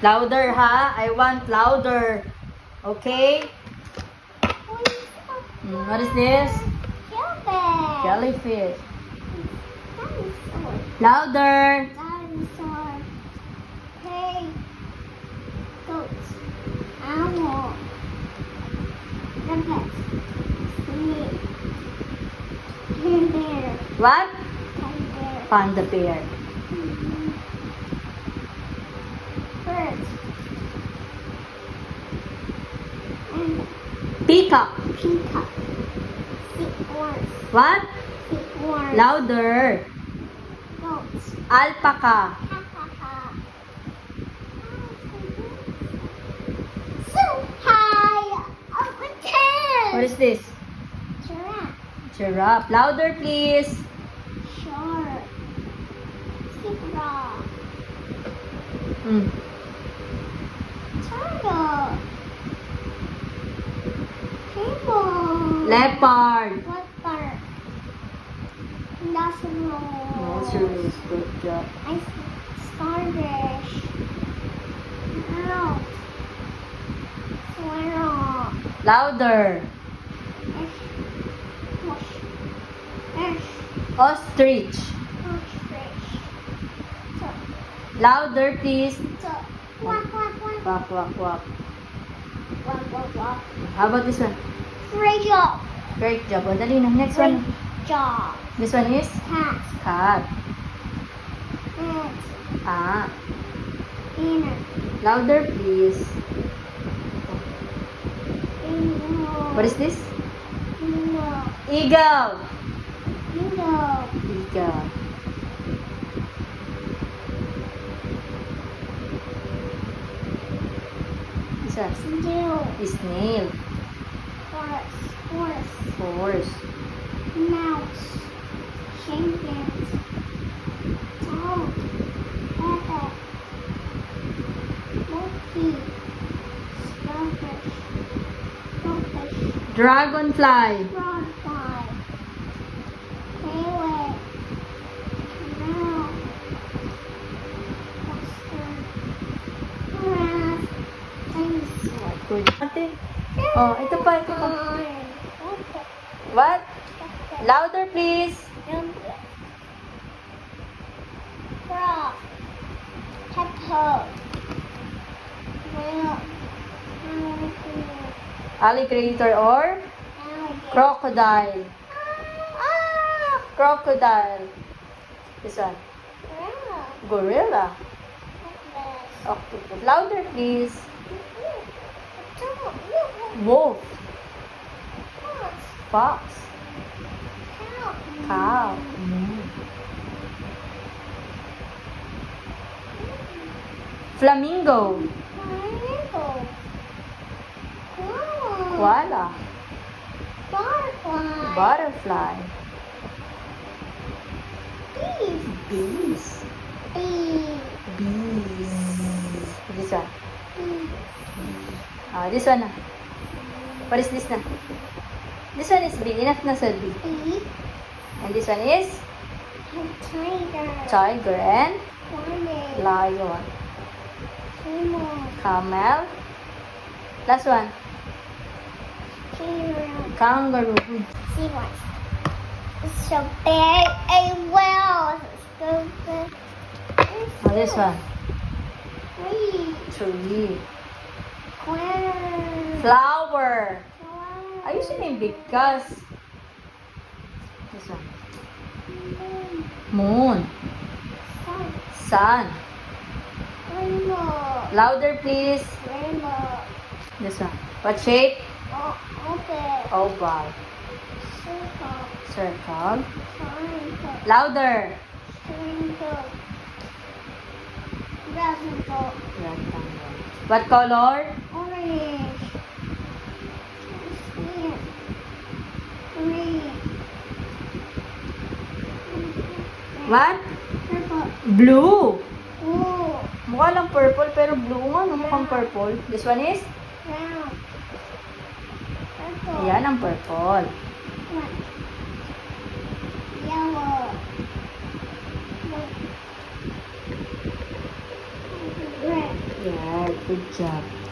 Louder, ha? I want louder. Okay? What is this? Jellyfish. Louder. Dinosaur. Hey. Goat. Owl. Rabbit. Snake. Bear. What? Tiger. Panda bear. Bird. And Peacock. peacock. Seahorse. What? Seahorse. Louder. Goat. Alpaca. So high up a tent. What is this? Giraffe. Giraffe. Louder, please. Shark. Zebra. Mm. Turtle. Camel. Leopard. Leopard. Rhinoceros. Good job. Starfish. Owl. Squirrel. Louder. Fish. Ostrich. Ostrich. Louder, please. Quack, quack, quack. Quack, quack, quack. Quack, quack, quack. How about this one? Great job. Great job. O, dali na. Next Great one. job. This one is Cat. cat. Ant. Ah. Peanut. Louder, please. Eagle. What is this? Eagle. Eagle. Eagle. Eagle. This one. Snail. Snail. Horse. Horse. Horse. Mouse. Chickens. Dog. Rabbit. Monkey. Starfish. Goldfish. Dragonfly. Frogfly. Whale. Canal. Custard. Giraffe. Dinosaur. Good. Ate. Oh, ito pa, ito pa. What? Louder, please. Frog. Hedgehog. Whale. Alligator or Alligator. crocodile. Ah! Crocodile. This one. Gorilla. Gorilla. Octopus. Louder, please. Wolf. Fox. Cow. Flamingo. Koala. Butterfly. Butterfly. Bees. Bees. Bee. Bees. This one. Bee. This one na. What is this na? This one is big. Enough na sa big. Bee. And this one is Tiger. tiger and Lion. lion. Camel. Camel. Last one. Giraffe. Kangaroo. See what? It's so big and well. It's so good. This one. Tree. Tree. Square. Flower. Ayusin mo yung bigkas. This one. Moon. Sun. Sun. Rainbow. Louder, please. Rainbow. This one. What shape? Open. Oval. Circle. Circle. Triangle. Louder. Triangle. Rectangle. Rectangle. What color? Orange. Green. Green. What? Purple. Blue. Blue. Mukha lang purple pero blue nga. No? Mukhang purple. This one is? Brown. Purple. Ayan ang purple. White. Yellow. Red. Yan, good job.